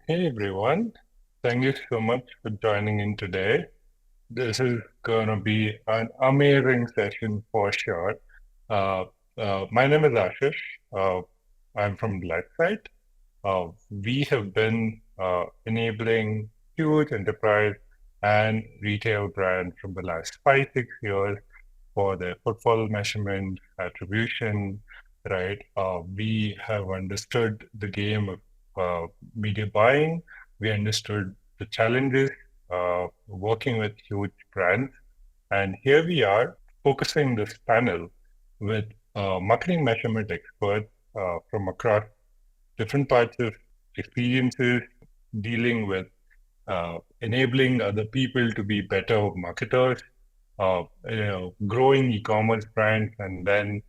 Hey everyone, thank you so much for joining in today. This is going to be an amazing session for sure. Uh, my name is Ashish. Uh, I'm from Lifesight. We have been enabling huge enterprise and retail brands from the last 5, 6 years for their footfall measurement, attribution, right? We have understood the game of media buying. We understood the challenges working with huge brands. And here we are focusing this panel with marketing measurement experts from across different parts of experiences dealing with enabling other people to be better marketers, growing e-commerce brands, and then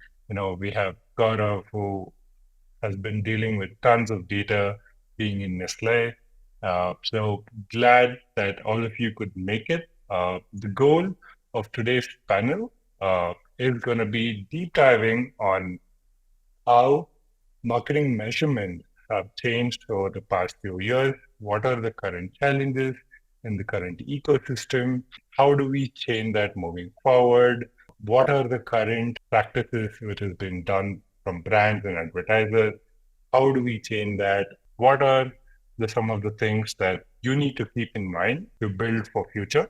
we have Gaurav who has been dealing with tons of data, being in Nestle. So glad that all of you could make it. The goal of today's panel is going to be deep diving on how marketing measurements have changed over the past few years. What are the current challenges in the current ecosystem? How do we change that moving forward? What are the current practices which has been done from brands and advertisers? How do we change that? What are some of the things that you need to keep in mind to build for future?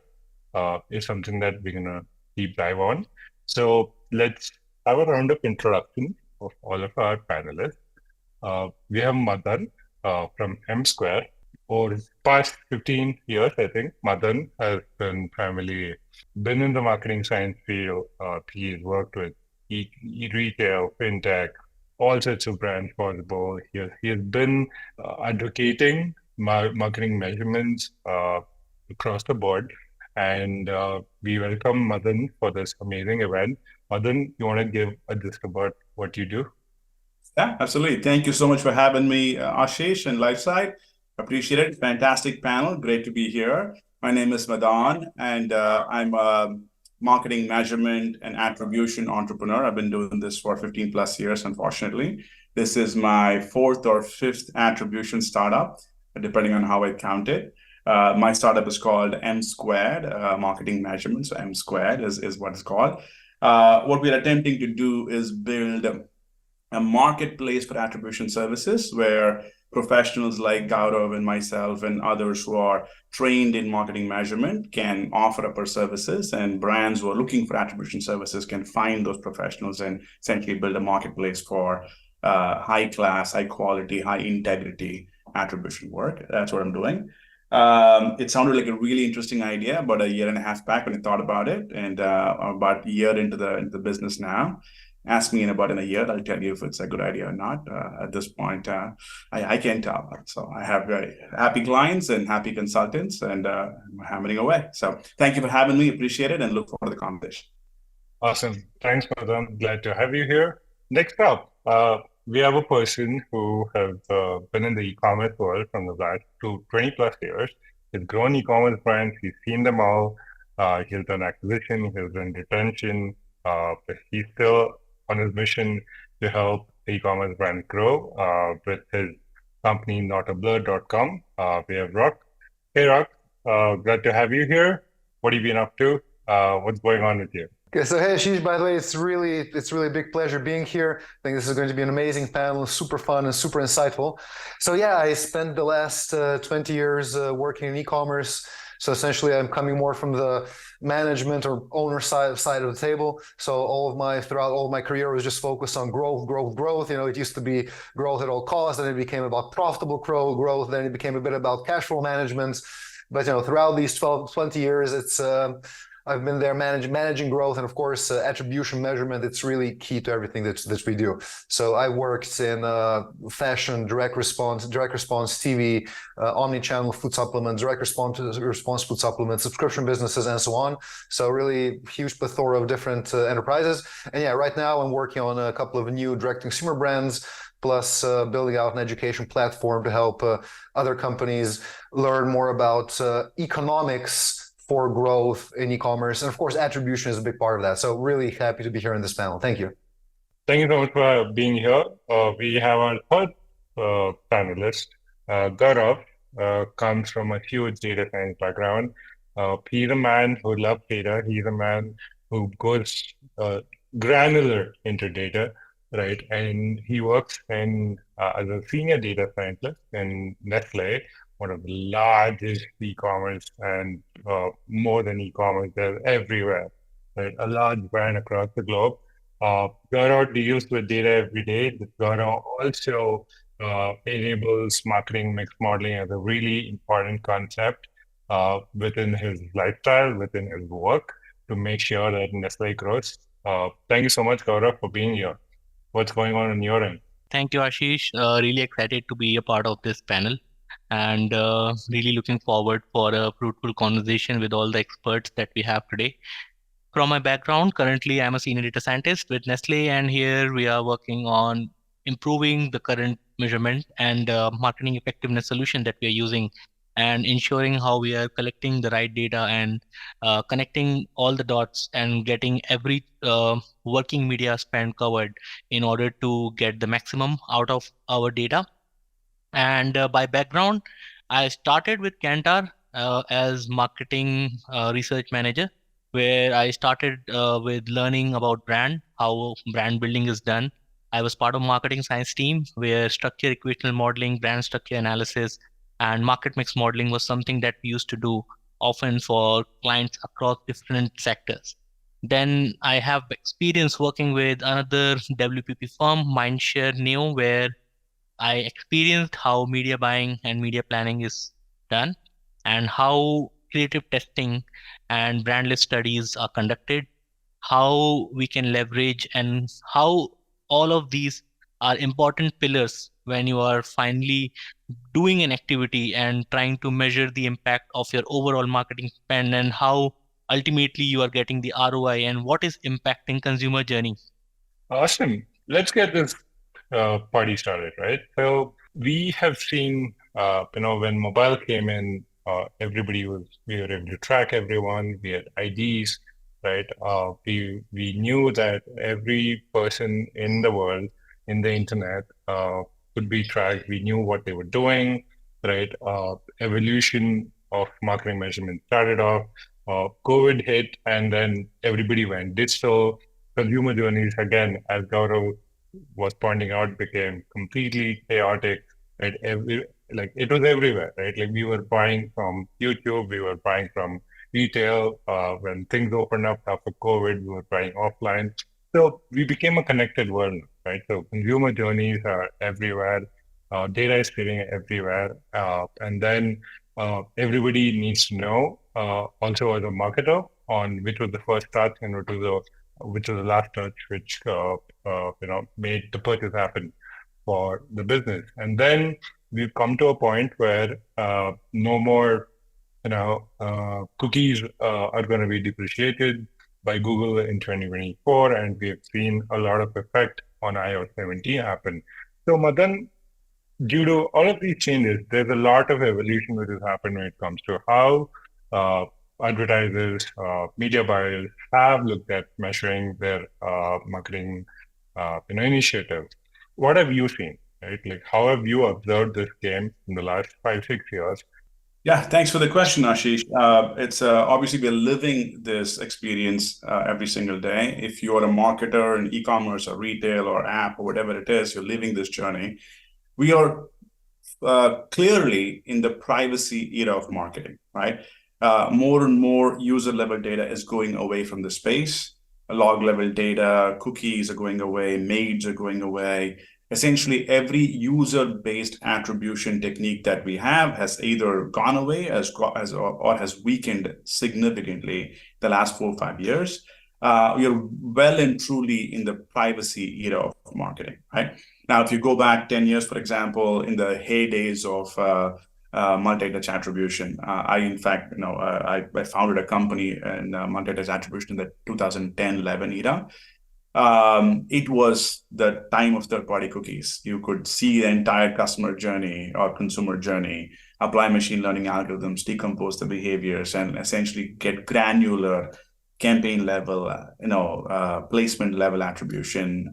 Is something that we're gonna deep dive on. So let's have a round of introduction of all of our panelists. We have Madan from M Square. For his past 15 years, I think, Madan has primarily been in the marketing science field. He's worked with retail, fintech, all sorts of brands possible. He has been advocating marketing measurements across the board. And we welcome Madan for this amazing event. Madan, you want to give a gist about what you do? Yeah, absolutely. Thank you so much for having me, Ashish and Lifesight. Appreciate it. Fantastic panel. Great to be here. My name is Madan, and I'm a marketing measurement and attribution entrepreneur. I've been doing this for 15 plus years, unfortunately. This is my fourth or fifth attribution startup, depending on how I count it. My startup is called M Squared, Marketing Measurement. So M Squared is what it's called. What we're attempting to do is build a marketplace for attribution services where professionals like Gaurav and myself and others who are trained in marketing measurement can offer up our services, and brands who are looking for attribution services can find those professionals and essentially build a marketplace for high class, high quality, high integrity attribution work. That's what I'm doing. It sounded like a really interesting idea about a year and a half back when I thought about it, and about a year into the business now. Ask me in about a year, I'll tell you if it's a good idea or not. At this point, I can't tell. So I have very happy clients and happy consultants, and I'm hammering away. So thank you for having me. Appreciate it, and look forward to the conversation. Awesome. Thanks, Madan. Glad to have you here. Next up, we have a person who has been in the e-commerce world from the last 20 plus years. He's grown e-commerce brands. He's seen them all. He's done acquisition. He's done retention. But he's still on his mission to help e-commerce brands grow with his company, notablur.com. We have Rock. Hey, Rock. Glad to have you here. What have you been up to? What's going on with you? Okay, so hey Ashish, by the way, it's really a big pleasure being here. I think this is going to be an amazing panel, super fun and super insightful. So yeah, I spent the last 20 years working in e-commerce. So essentially, I'm coming more from the management or owner side of the table. So throughout all of my career was just focused on growth. It used to be growth at all costs, then it became about profitable growth, then it became a bit about cash flow management. But throughout these 20 years, it's I've been there managing growth, and of course, attribution measurement. It's really key to everything that we do. So I worked in fashion, direct response TV, omnichannel food supplements, direct response food supplements, subscription businesses, and so on. So really huge plethora of different enterprises. And yeah, right now I'm working on a couple of new direct consumer brands, plus building out an education platform to help other companies learn more about economics for growth in e-commerce. And of course, attribution is a big part of that. So really happy to be here in this panel. Thank you. Thank you so much for being here. We have our third panelist, Gaurav, comes from a huge data science background. He's a man who loves data. He's a man who goes granular into data, right? And he works as a senior data scientist in Nestle, one of the largest e-commerce and more than e-commerce, they're everywhere, right? A large brand across the globe. Gaurav deals with data every day. Gaurav also enables marketing mix modeling as a really important concept within his lifestyle, within his work, to make sure that Nestle grows. Thank you so much, Gaurav, for being here. What's going on your end? Thank you, Ashish. Really excited to be a part of this panel and really looking forward for a fruitful conversation with all the experts that we have today. From my background, currently I'm a senior data scientist with Nestle, and here we are working on improving the current measurement and marketing effectiveness solution that we are using, and ensuring how we are collecting the right data and connecting all the dots and getting every working media spend covered in order to get the maximum out of our data. And by background, I started with Kantar as marketing research manager, where I started with learning about brand, how brand building is done. I was part of marketing science team where structure equational modeling, brand structure analysis, and market mix modeling was something that we used to do often for clients across different sectors. Then I have experience working with another WPP firm, Mindshare Neo, where I experienced how media buying and media planning is done and how creative testing and brand list studies are conducted, how we can leverage, and how all of these are important pillars when you are finally doing an activity and trying to measure the impact of your overall marketing spend, and how ultimately you are getting the ROI and what is impacting consumer journey. Awesome. Let's get this party started, right? So we have seen, when mobile came in, we were able to track everyone. We had IDs, right? We knew that every person in the world, in the internet, could be tracked. We knew what they were doing, right? Evolution of marketing measurement started off. COVID hit, and then everybody went digital. Consumer journeys, again, as Gaurav was pointing out, became completely chaotic, right? It was everywhere, right? Like we were buying from YouTube, we were buying from retail. When things opened up after COVID, we were buying offline. So we became a connected world, right? So consumer journeys are everywhere. Data is sitting everywhere. And then everybody needs to know, also as a marketer, on which was the first touch and which was the last touch, which made the purchase happen for the business. And then we've come to a point where no more, cookies are going to be depreciated by Google in 2024, and we have seen a lot of effect on iOS 17 happen. So, Madan, due to all of these changes, there's a lot of evolution which has happened when it comes to how advertisers, media buyers have looked at measuring their marketing initiatives. What have you seen, right? Like, how have you observed this game in the last 5-6 years? Yeah, thanks for the question, Ashish. It's obviously we're living this experience every single day. If you're a marketer in e-commerce or retail or app or whatever it is, you're living this journey. We are clearly in the privacy era of marketing, right? More and more user level data is going away from the space. Log level data, cookies are going away, maids are going away. Essentially, every user-based attribution technique that we have has either gone away or has weakened significantly the last 4 or 5 years. We are well and truly in the privacy era of marketing, right? Now, if you go back 10 years, for example, in the heydays of multi-touch attribution, I founded a company in multi-touch attribution in the 2010-11 era. It was the time of third-party cookies. You could see the entire customer journey or consumer journey, apply machine learning algorithms, decompose the behaviors, and essentially get granular campaign level, placement level attribution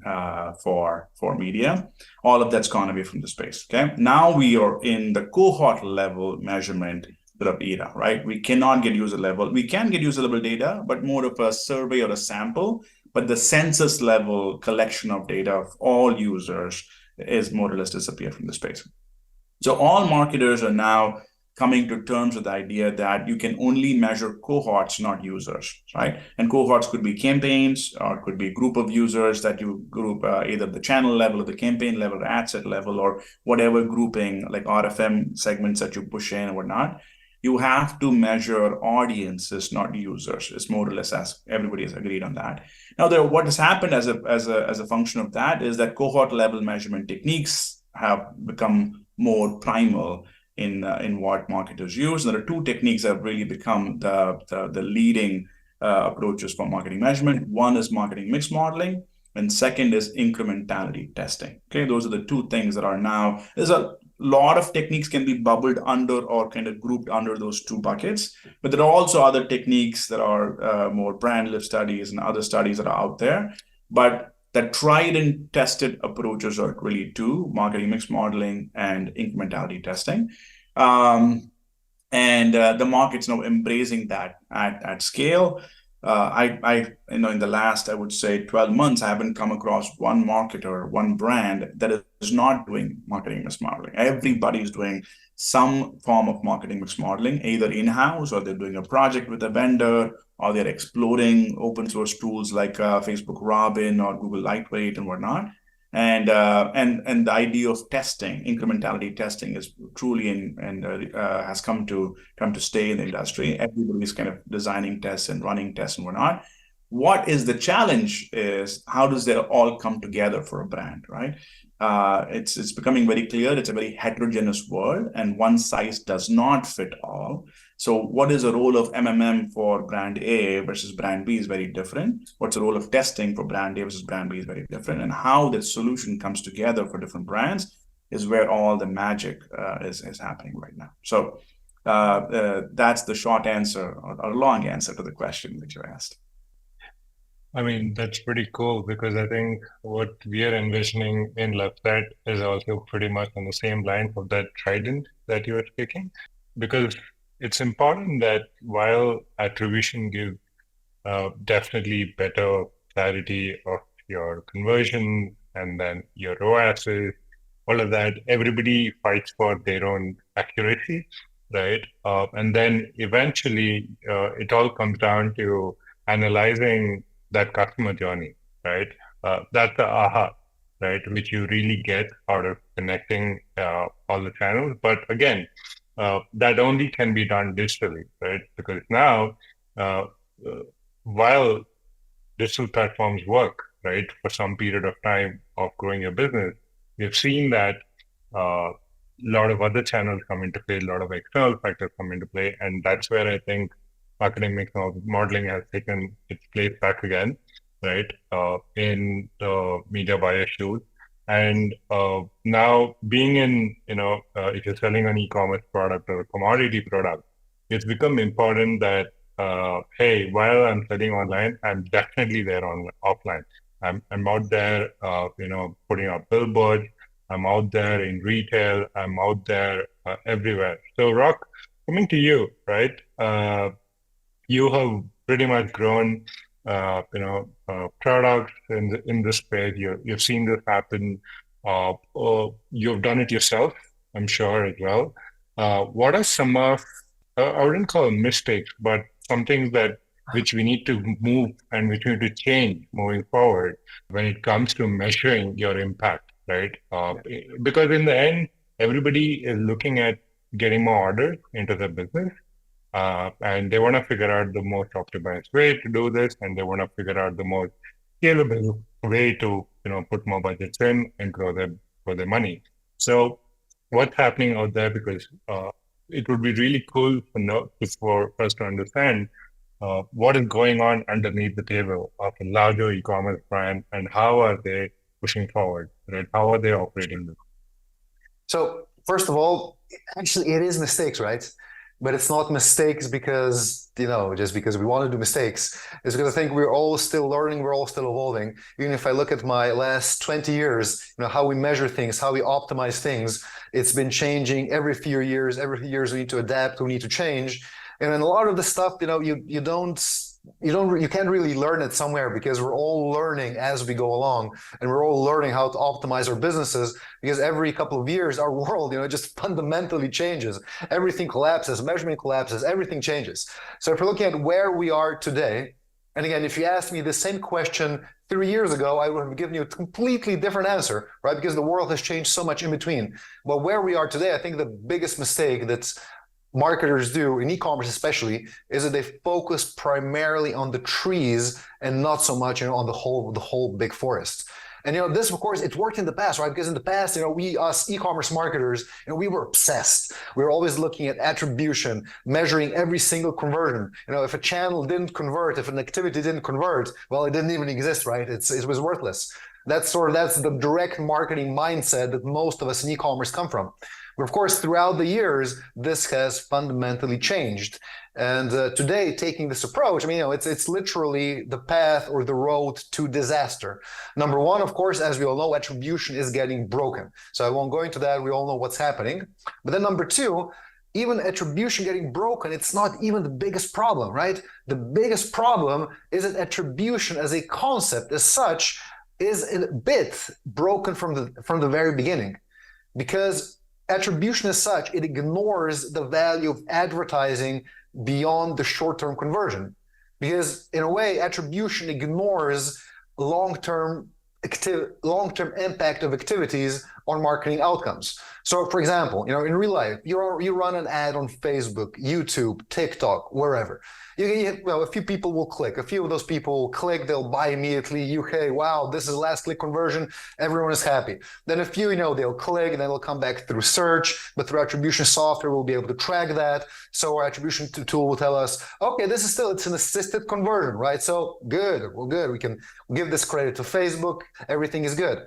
for media. All of that's gone away from the space. Okay, now we are in the cohort level measurement sort of era, right? We cannot get user level. We can get user level data, but more of a survey or a sample. But the census level collection of data of all users is more or less disappeared from the space. So all marketers are now coming to terms with the idea that you can only measure cohorts, not users, right? And cohorts could be campaigns or could be a group of users that you group either the channel level or the campaign level or ad set level or whatever grouping like RFM segments that you push in and whatnot. You have to measure audiences, not users. It's more or less as everybody has agreed on that. Now, what has happened as a function of that is that cohort level measurement techniques have become more primal in what marketers use. There are two techniques that have really become the leading approaches for marketing measurement. One is marketing mix modeling, and second is incrementality testing. Okay, those are the two things that are now. There's a lot of techniques can be bubbled under or kind of grouped under those two buckets, but there are also other techniques that are more brand lift studies and other studies that are out there. But the tried and tested approaches are really two: marketing mix modeling and incrementality testing. And the market's now embracing that at scale. In the last, I would say 12 months, I haven't come across one marketer, one brand that is not doing marketing mix modeling. Everybody's doing some form of marketing mix modeling, either in-house or they're doing a project with a vendor, or they're exploring open source tools like Facebook Robin or Google Lightweight and whatnot. And the idea of testing, incrementality testing, is truly has come to stay in the industry. Everybody's kind of designing tests and running tests and whatnot. What is the challenge is how does they all come together for a brand, right? It's becoming very clear. It's a very heterogeneous world, and one size does not fit all. So what is the role of MMM for brand A versus brand B is very different. What's the role of testing for brand A versus brand B is very different. And how that solution comes together for different brands is where all the magic is happening right now. So that's the short answer or long answer to the question that you asked. I mean, that's pretty cool because I think what we are envisioning in Lifesight is also pretty much on the same line of that trident that you were speaking. Because it's important that while attribution gives definitely better clarity of your conversion and then your ROAS, all of that, everybody fights for their own accuracy, right? And then eventually it all comes down to analyzing that customer journey, right? That's the aha, right? Which you really get out of connecting all the channels. But again, that only can be done digitally, right? Because now, while digital platforms work, right, for some period of time of growing your business, we've seen that a lot of other channels come into play, a lot of external factors come into play, and that's where I think marketing mix modeling has taken its place back again, right, in the media buyer shoes. And now being in, if you're selling an e-commerce product or a commodity product, it's become important that, hey, while I'm selling online, I'm definitely there offline. I'm out there, putting up billboards. I'm out there in retail. I'm out there everywhere. So Rock, coming to you, right? You have pretty much grown, products in this space. You've seen this happen. You've done it yourself, I'm sure, as well. What are some of, I wouldn't call them mistakes, but some things which we need to move and which we need to change moving forward when it comes to measuring your impact, right? Because in the end, everybody is looking at getting more orders into their business. And they want to figure out the most optimized way to do this, and they want to figure out the most scalable way to, put more budgets in and grow their money. So, what's happening out there? Because it would be really cool for us to understand what is going on underneath the table of a larger e-commerce brand, and how are they pushing forward, right? How are they operating? So, first of all, actually, it is mistakes, right? but it's not mistakes because, just because we want to do mistakes. It's because I think we're all still learning, we're all still evolving. Even if I look at my last 20 years, how we measure things, how we optimize things, it's been changing every few years. Every few years we need to adapt, we need to change. And in a lot of the stuff, you can't really learn it somewhere, because we're all learning as we go along, and we're all learning how to optimize our businesses, because every couple of years our world just fundamentally changes. Everything collapses, measurement collapses, everything changes. So if we're looking at where we are today, and again, if you asked me the same question 3 years ago, I would have given you a completely different answer, right? Because the world has changed so much in between. But where we are today, I think the biggest mistake that's marketers do in e-commerce especially is that they focus primarily on the trees and not so much on the whole big forest. And this, of course, it worked in the past, right? Because in the past, we, us e-commerce marketers, we were obsessed. We were always looking at attribution, measuring every single conversion. If a channel didn't convert, if an activity didn't convert, well, it didn't even exist, right? It was worthless. That's the direct marketing mindset that most of us in e-commerce come from. But of course, throughout the years, this has fundamentally changed. And today, taking this approach, it's literally the path or the road to disaster. Number one, of course, as we all know, attribution is getting broken. So I won't go into that. We all know what's happening. But then number two, even attribution getting broken, it's not even the biggest problem, right? The biggest problem is that attribution as a concept as such is a bit broken from the very beginning, because attribution as such, it ignores the value of advertising beyond the short-term conversion. Because in a way, attribution ignores long-term impact of activities on marketing outcomes. So for example, in real life, you run an ad on Facebook, YouTube, TikTok, wherever. A few people will click. A few of those people will click, they'll buy immediately. Hey, wow, this is last click conversion. Everyone is happy. Then a few, they'll click and then they'll come back through search, but through attribution software, we'll be able to track that. So our attribution tool will tell us, okay, it's an assisted conversion, right? So good, well, good. We can give this credit to Facebook. Everything is good.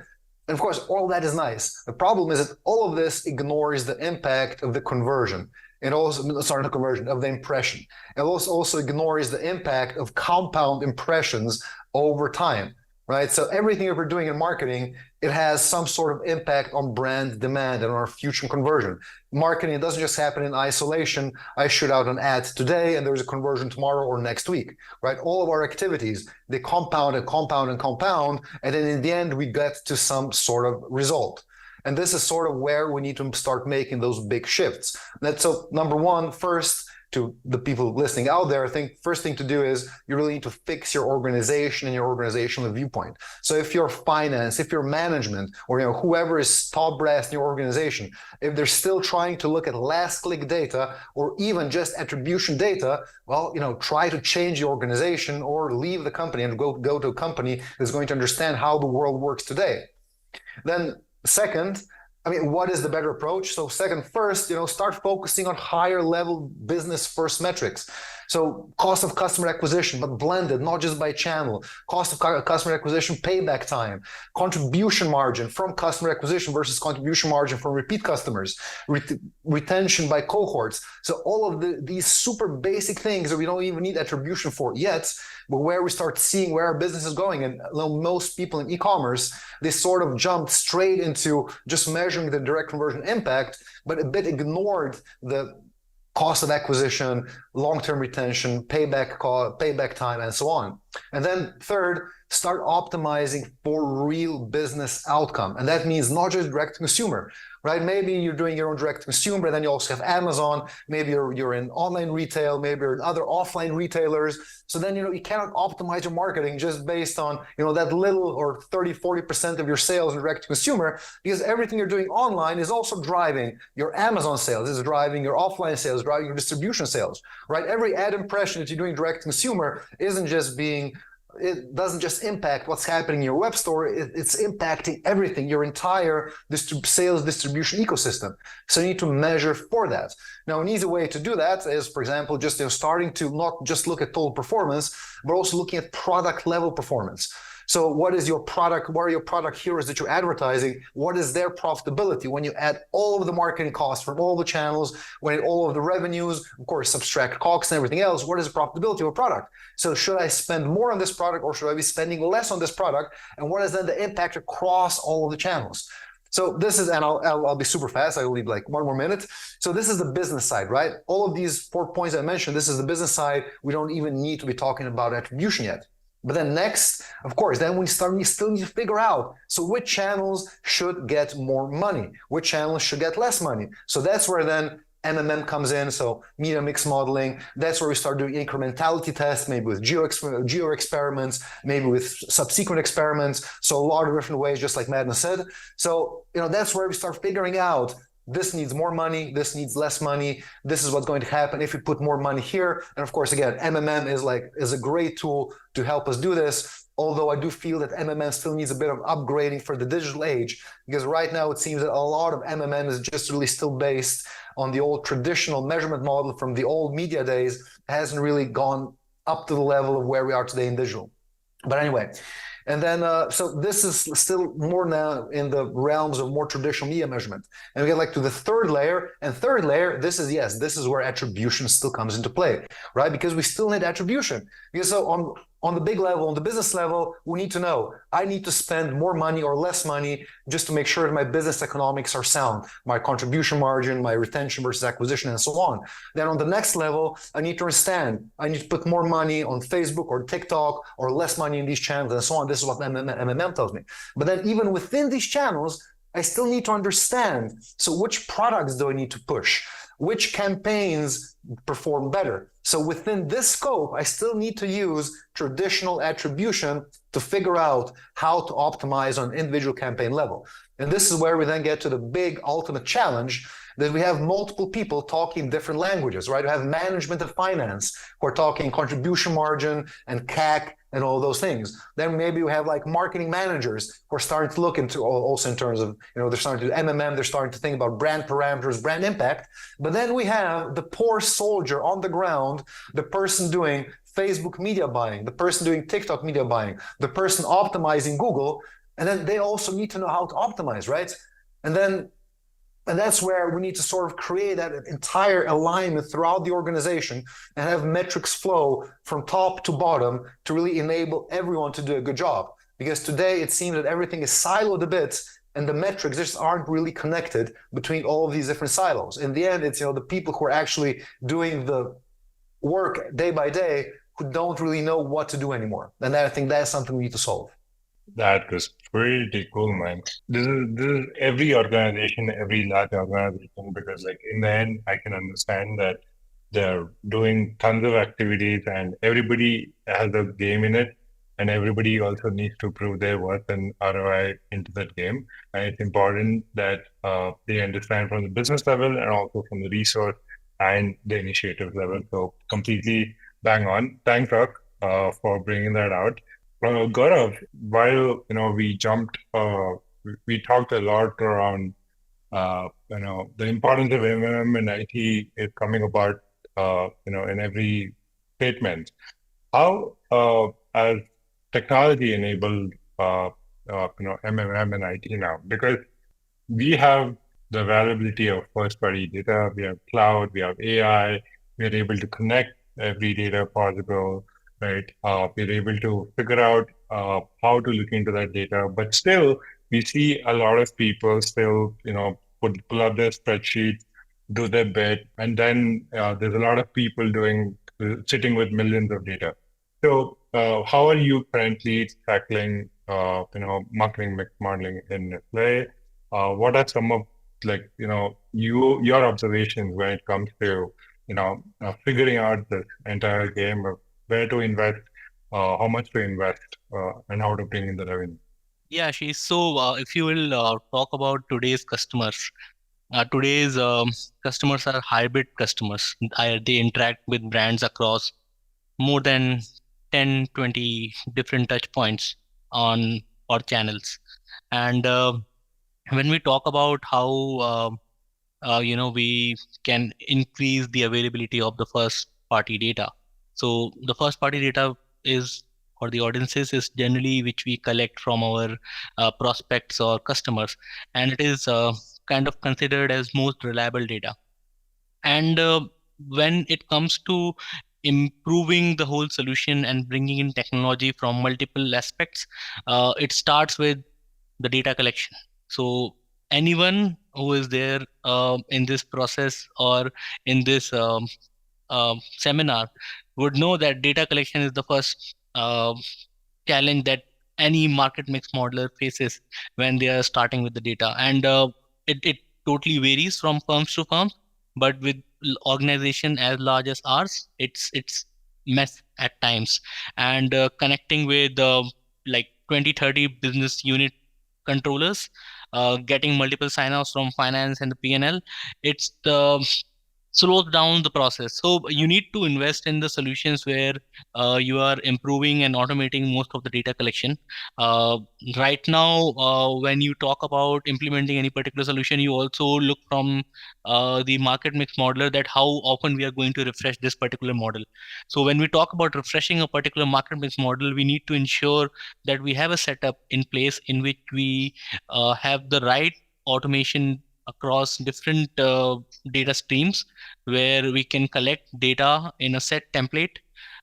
And of course, all that is nice. The problem is that all of this ignores the impact of the conversion. It also, the conversion of the impression. It also ignores the impact of compound impressions over time, right? So everything that we're doing in marketing, it has some sort of impact on brand demand and on our future conversion. Marketing, it doesn't just happen in isolation. I shoot out an ad today and there's a conversion tomorrow or next week, right? All of our activities, they compound and compound and compound, and then in the end, we get to some sort of result. And this is sort of where we need to start making those big shifts. So number one, first, to the people listening out there, I think first thing to do is you really need to fix your organization and your organizational viewpoint. So if you're finance, if you're management, or whoever is top brass in your organization, if they're still trying to look at last click data or even just attribution data, well, try to change the organization or leave the company and go to a company that's going to understand how the world works today. Then second, what is the better approach? So second, first, start focusing on higher level business first metrics. So cost of customer acquisition, but blended, not just by channel. Cost of customer acquisition, payback time, contribution margin from customer acquisition versus contribution margin from repeat customers, retention by cohorts. So all of these super basic things that we don't even need attribution for yet, but where we start seeing where our business is going. And most people in e-commerce, they sort of jumped straight into just measuring the direct conversion impact, but a bit ignored the cost of acquisition, long-term retention, payback time, and so on. And then third, start optimizing for real business outcome. And that means not just direct to consumer, right? Maybe you're doing your own direct to consumer, but then you also have Amazon. Maybe you're in online retail, maybe you're in other offline retailers. So then, you cannot optimize your marketing just based on, that little or 30-40% of your sales in direct to consumer, because everything you're doing online is also driving your Amazon sales, is driving your offline sales, driving your distribution sales, right? Every ad impression that you're doing direct to consumer it doesn't just impact what's happening in your web store, it's impacting everything, your entire sales distribution ecosystem. So you need to measure for that. Now, an easy way to do that is, for example, just starting to not just look at total performance, but also looking at product level performance. So what is your product? What are your product heroes that you're advertising? What is their profitability? When you add all of the marketing costs from all the channels, when all of the revenues, of course, subtract costs and everything else, what is the profitability of a product? So should I spend more on this product or should I be spending less on this product? And what is then the impact across all of the channels? So this is, and I'll be super fast. I will leave like 1 more minute. So this is the business side, right? All of these 4 points I mentioned, this is the business side. We don't even need to be talking about attribution yet. But then next, of course, then we still need to figure out, so which channels should get more money? Which channels should get less money? So that's where then MMM comes in, so media mix modeling. That's where we start doing incrementality tests, maybe with geo experiments, maybe with subsequent experiments. So a lot of different ways, just like Madna said. So, that's where we start figuring out, this needs more money, this needs less money, this is what's going to happen if we put more money here. And of course, again, MMM is a great tool to help us do this. Although I do feel that MMM still needs a bit of upgrading for the digital age, because right now it seems that a lot of MMM is just really still based on the old traditional measurement model from the old media days. It hasn't really gone up to the level of where we are today in digital. But anyway, and then, so this is still more now in the realms of more traditional media measurement. And we get like to the third layer, and third layer, this is where attribution still comes into play, right? Because we still need attribution. Because so on the big level, on the business level, we need to know, I need to spend more money or less money just to make sure that my business economics are sound, my contribution margin, my retention versus acquisition, and so on. Then on the next level, I need to understand, I need to put more money on Facebook or TikTok or less money in these channels and so on. This is what MMM tells me. But then even within these channels, I still need to understand, so which products do I need to push? Which campaigns perform better? So within this scope, I still need to use traditional attribution to figure out how to optimize on individual campaign level. And this is where we then get to the big ultimate challenge, that we have multiple people talking different languages, right? We have management and finance who are talking contribution margin and CAC and all those things. Then maybe we have like marketing managers who are starting to look into also in terms of, they're starting to do MMM, they're starting to think about brand parameters, brand impact. But then we have the poor soldier on the ground, the person doing Facebook media buying, the person doing TikTok media buying, the person optimizing Google, and then they also need to know how to optimize, right? And that's where we need to sort of create that entire alignment throughout the organization and have metrics flow from top to bottom to really enable everyone to do a good job. Because today it seems that everything is siloed a bit and the metrics just aren't really connected between all of these different silos. In the end, it's the people who are actually doing the work day by day who don't really know what to do anymore. And I think that's something we need to solve. That was pretty cool, man. This is every organization, every large organization, because like in the end, I can understand that they're doing tons of activities and everybody has a game in it, and everybody also needs to prove their worth and ROI into that game. And it's important that they understand from the business level and also from the resource and the initiative level. So completely bang on. Thanks, Rock, for bringing that out. Gaurav, while we talked a lot around the importance of MMM and IT is coming about in every statement. How as technology enabled MMM and IT now, because we have the availability of first-party data, we have cloud, we have AI, we are able to connect every data possible. Right, we're able to figure out how to look into that data, but still we see a lot of people still, pull up their spreadsheets, do their bit, and then there's a lot of people sitting with millions of data. So how are you currently tackling, marketing mix modeling in Nestlé? What are some of your observations when it comes to, figuring out this entire game of where to invest, how much to invest, and how to bring in the revenue? Yeah, Ashish. So if you will talk about today's customers, today's customers are hybrid customers. They interact with brands across more than 10, 20 different touch points or channels. And when we talk about how we can increase the availability of the first party data. So the first party data is or the audiences is generally which we collect from our prospects or customers, and it is kind of considered as most reliable data. And when it comes to improving the whole solution and bringing in technology from multiple aspects, it starts with the data collection. So anyone who is there in this process or in this seminar would know that data collection is the first challenge that any market mix modeler faces when they are starting with the data. And it totally varies from firms to firms, but with organization as large as ours, it's mess at times. And connecting with like 20-30 business unit controllers, getting multiple sign-offs from finance and the P&L, it's the slows down the process. So you need to invest in the solutions where you are improving and automating most of the data collection. Uh, right now, when you talk about implementing any particular solution, you also look from the market mix modeler that how often we are going to refresh this particular model. So when we talk about refreshing a particular market mix model, we need to ensure that we have a setup in place in which we have the right automation across different data streams where we can collect data in a set template,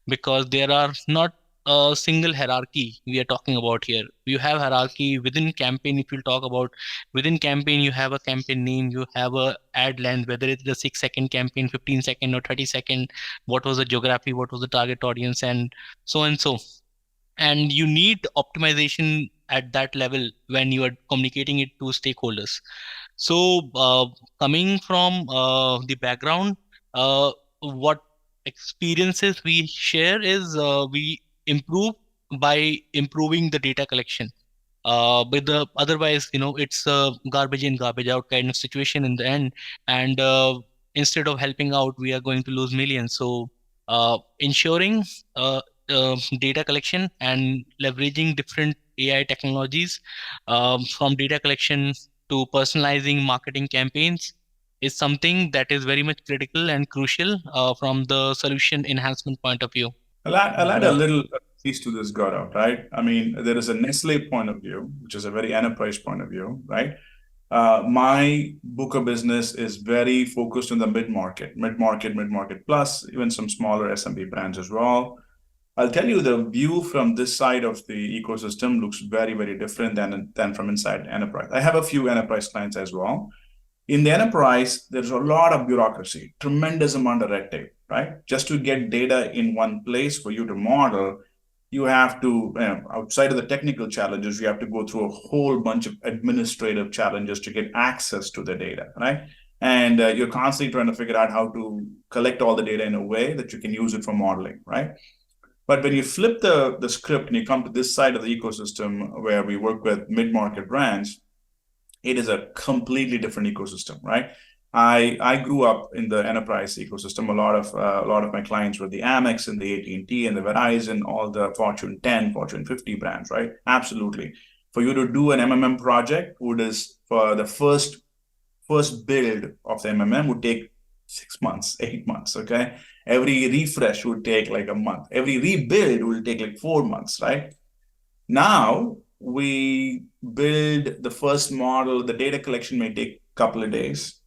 because there are not a single hierarchy we are talking about here. You have hierarchy within campaign. If you talk about within campaign, you have a campaign name, you have a ad length, whether it's the 6-second campaign, 15-second or 30-second, what was the geography, what was the target audience, and so and so. And you need optimization at that level when you are communicating it to stakeholders. So coming from the background, what experiences we share is we improve by improving the data collection. With the otherwise, it's a garbage in, garbage out kind of situation in the end. And instead of helping out, we are going to lose millions. So ensuring data collection and leveraging different AI technologies, from data collection to personalizing marketing campaigns, is something that is very much critical and crucial from the solution enhancement point of view. I'll add a little piece to this, Gaurav, right? I mean, there is a Nestle point of view, which is a very enterprise point of view, right? My book of business is very focused on the mid-market plus, even some smaller SMB brands as well. I'll tell you, the view from this side of the ecosystem looks very, very different than from inside enterprise. I have a few enterprise clients as well. In the enterprise, there's a lot of bureaucracy, tremendous amount of red tape, right? Just to get data in one place for you to model, you have to, outside of the technical challenges, you have to go through a whole bunch of administrative challenges to get access to the data, right? And you're constantly trying to figure out how to collect all the data in a way that you can use it for modeling, right? But when you flip the script and you come to this side of the ecosystem where we work with mid-market brands, it is a completely different ecosystem, right? I grew up in the enterprise ecosystem. A lot of my clients were the Amex and the AT&T and the Verizon, all the Fortune 10, Fortune 50 brands, right? Absolutely. For you to do an MMM project, for the first build of the MMM would take 6 months, 8 months, okay? Every refresh would take like a month. Every rebuild will take like 4 months, right? Now, we build the first model. The data collection may take a couple of days.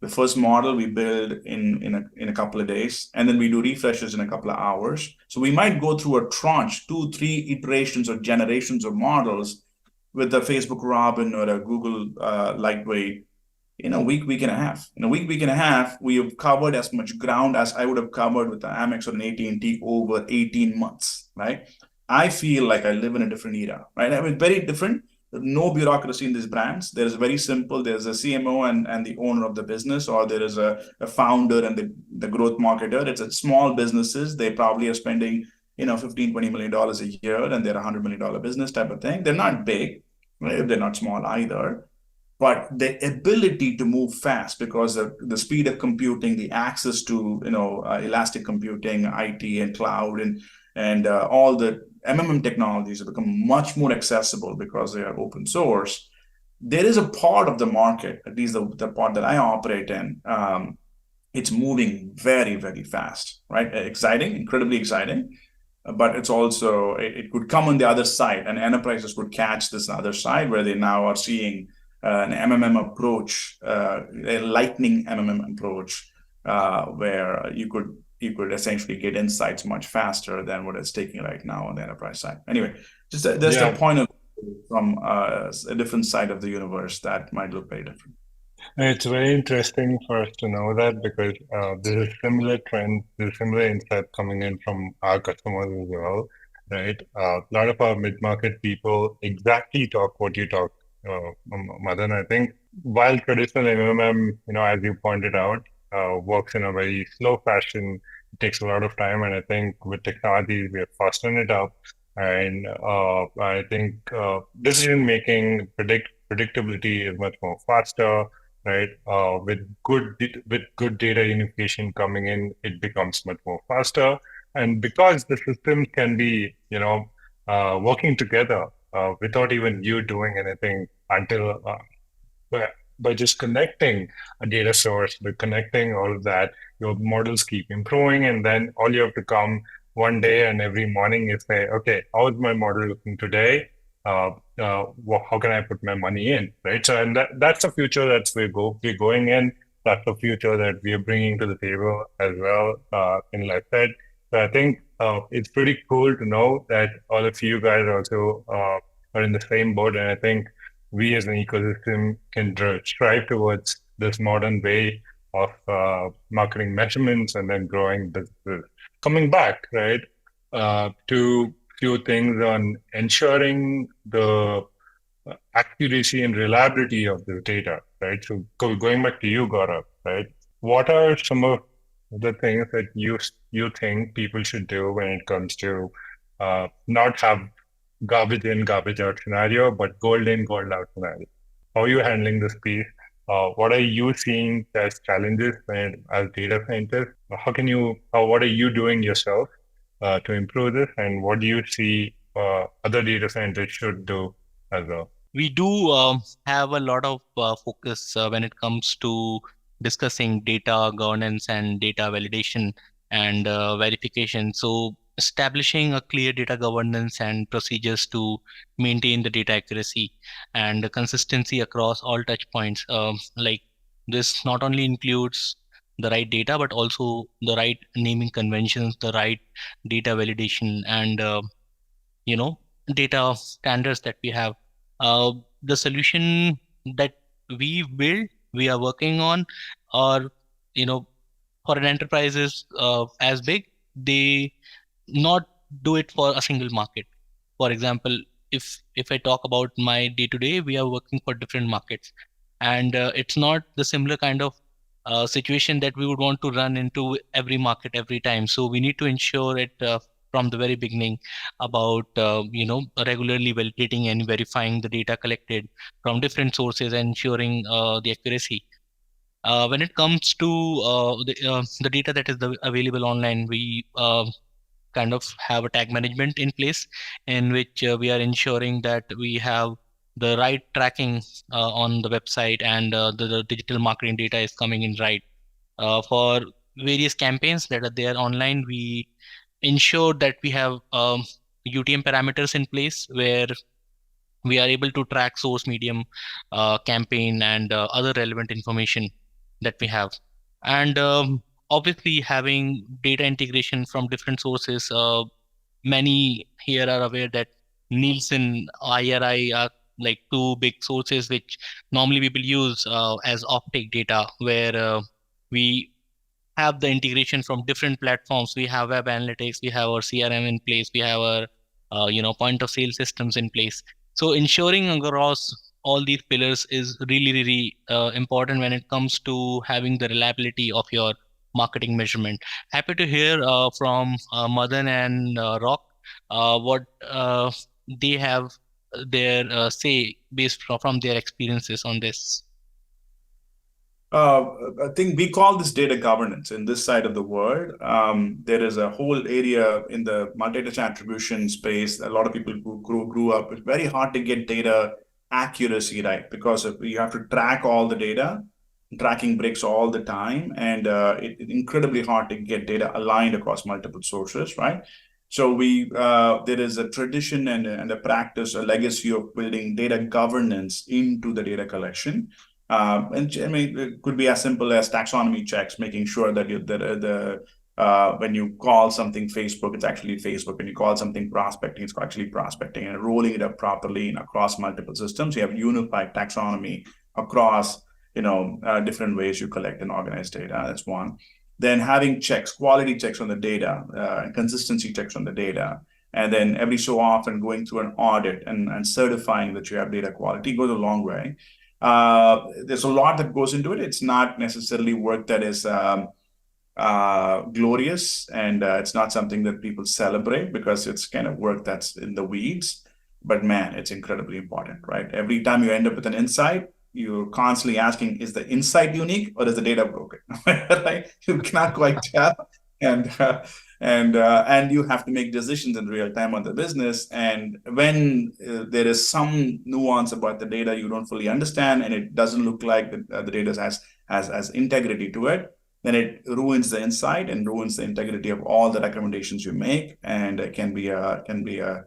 The first model we build in a couple of days, and then we do refreshes in a couple of hours. So we might go through a tranche, 2-3 iterations or generations of models with the Facebook Robin or a Google Lightweight in a week and a half. In a week and a half, we have covered as much ground as I would have covered with the Amex or an AT&T over 18 months, right? I feel like I live in a different era, right? I mean, very different. No bureaucracy in these brands. There's very simple. There's a CMO and the owner of the business, or there is a founder and the growth marketer. It's a small businesses. They probably are spending, $15-20 million a year, and they're $100 million business type of thing. They're not big, right? They're not small either. But the ability to move fast, because the speed of computing, the access to elastic computing, IT and cloud, and all the MMM technologies have become much more accessible because they are open source. There is a part of the market, at least the part that I operate in, it's moving very, very fast, right? Exciting, incredibly exciting. but it's also, it could come on the other side, and enterprises could catch this other side where they now are seeing an MMM approach, a lightning MMM approach, where you could essentially get insights much faster than what it's taking right now on the enterprise side. Anyway, just a point of from a different side of the universe that might look very different. It's very interesting for us to know that, because there's a similar trend, there's similar insight coming in from our customers as well, right? A lot of our mid-market people exactly talk what you talk, Madan. I think while traditional MMM, as you pointed out, works in a very slow fashion, it takes a lot of time, and I think with technology we have fastened it up, and I think decision making, predictability is much more faster. Right, with good data unification coming in, it becomes much more faster. And because the systems can be, working together without even you doing anything, until by just connecting a data source, by connecting all of that, your models keep improving, and then all you have to come one day and every morning is say, okay, how is my model looking today? How can I put my money in, right? So, and that's the future that we're going in. That's the future that we are bringing to the table as well in Lifesight. So I think it's pretty cool to know that all of you guys also are in the same boat, and I think we as an ecosystem can strive towards this modern way of marketing measurements and then growing businesses. Coming back, right, to few things on ensuring the accuracy and reliability of the data, right? So going back to you, Gaurav, right? What are some of the things that you think people should do when it comes to not have garbage in, garbage out scenario, but gold in, gold out scenario? How are you handling this piece? What are you seeing as challenges as data scientists? What are you doing yourself to improve this, and what do you see other data scientists should do as well? We do have a lot of focus when it comes to discussing data governance and data validation and verification. So establishing a clear data governance and procedures to maintain the data accuracy and consistency across all touch points. Like this not only includes the right data, but also the right naming conventions, the right data validation, and data standards that we have. The solution that we are working on, or for an enterprises as big, they not do it for a single market. For example, if I talk about my day-to-day, we are working for different markets, and it's not the similar kind of situation that we would want to run into every market every time. So we need to ensure it from the very beginning about regularly validating and verifying the data collected from different sources and ensuring the accuracy. When it comes to the data that is available online, we kind of have a tag management in place in which we are ensuring that we have the right tracking on the website, and the digital marketing data is coming in right. For various campaigns that are there online, we ensure that we have UTM parameters in place where we are able to track source, medium, campaign, and other relevant information that we have. And obviously having data integration from different sources. Many here are aware that Nielsen, IRI are like two big sources which normally people use as offtake data, where we have the integration from different platforms. We have web analytics, we have our CRM in place, we have our point of sale systems in place. So ensuring across all these pillars is really important when it comes to having the reliability of your marketing measurement. Happy to hear from Madan and Rock what they have their say based from their experiences on this. I think we call this data governance in this side of the world. There is a whole area in the multi-touch attribution space. A lot of people who grew up, it's very hard to get data accuracy right, because you have to track all the data. Tracking breaks all the time, and it's incredibly hard to get data aligned across multiple sources, right? So there is a tradition and a practice, a legacy of building data governance into the data collection. And I mean, it could be as simple as taxonomy checks, making sure that when you call something Facebook, it's actually Facebook. When you call something prospecting, it's actually prospecting, and rolling it up properly across multiple systems. You have unified taxonomy across different ways you collect and organize data. That's one. Then having checks, quality checks on the data, and consistency checks on the data. And then every so often going through an audit and certifying that you have data quality goes a long way. There's a lot that goes into it. It's not necessarily work that is glorious, and it's not something that people celebrate because it's kind of work that's in the weeds. But man, it's incredibly important, right? Every time you end up with an insight, you're constantly asking, is the insight unique or is the data broken? Right? You cannot quite tell, and you have to make decisions in real time on the business. And when there is some nuance about the data you don't fully understand, and it doesn't look like the data has integrity to it, then it ruins the insight and ruins the integrity of all the recommendations you make, and it can be an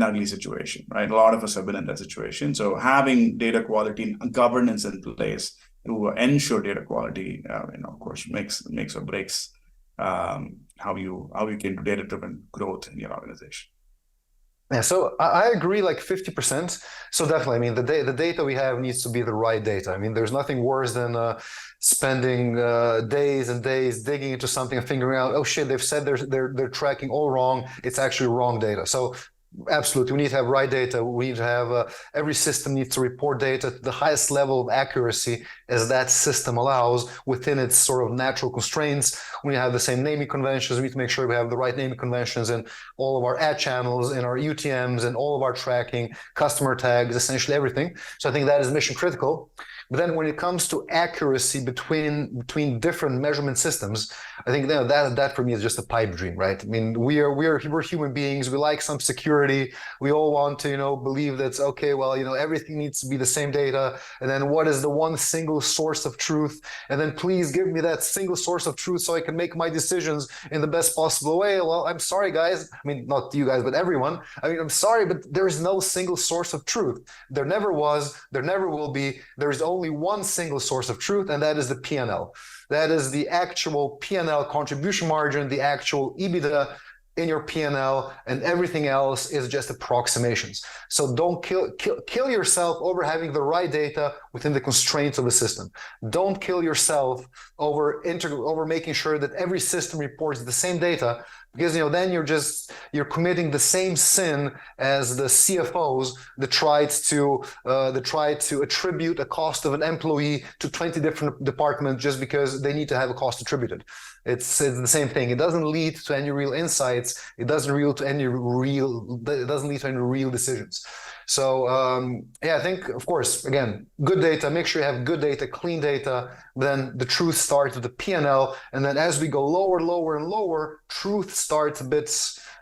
ugly situation, right? A lot of us have been in that situation. So having data quality and governance in place to ensure data quality, of course, makes or breaks how you can do data-driven growth in your organization. Yeah, so I agree, like 50%. So definitely, I mean, the data we have needs to be the right data. I mean, there's nothing worse than spending days and days digging into something and figuring out, oh shit, they've said they're tracking all wrong. It's actually wrong data. So absolutely, we need to have right data. We need to have every system needs to report data to the highest level of accuracy as that system allows within its sort of natural constraints. We have the same naming conventions. We need to make sure we have the right naming conventions in all of our ad channels, in our UTMs, and all of our tracking, customer tags, essentially everything. So I think that is mission critical. But then when it comes to accuracy between different measurement systems, I think that for me is just a pipe dream, right? I mean, we're human beings. We like some security. We all want to, believe that's okay. Well, everything needs to be the same data. And then what is the one single source of truth? And then please give me that single source of truth so I can make my decisions in the best possible way. Well, I'm sorry, guys. I mean, not you guys, but everyone. I mean, I'm sorry, but there is no single source of truth. There never was. There never will be. There is only one single source of truth, and that is the P&L. That is the actual P&L contribution margin, the actual EBITDA in your P&L, and everything else is just approximations. So don't kill yourself over having the right data within the constraints of the system. Don't kill yourself over making sure that every system reports the same data, because then you're committing the same sin as the CFOs that tried to attribute a cost of an employee to 20 different departments just because they need to have a cost attributed. It's the same thing. It doesn't lead to any real insights. It doesn't lead to any real decisions. So I think, of course, again, good data, make sure you have good data, clean data, then the truth starts with the P&L. And then as we go lower, lower, and lower, truth starts a bit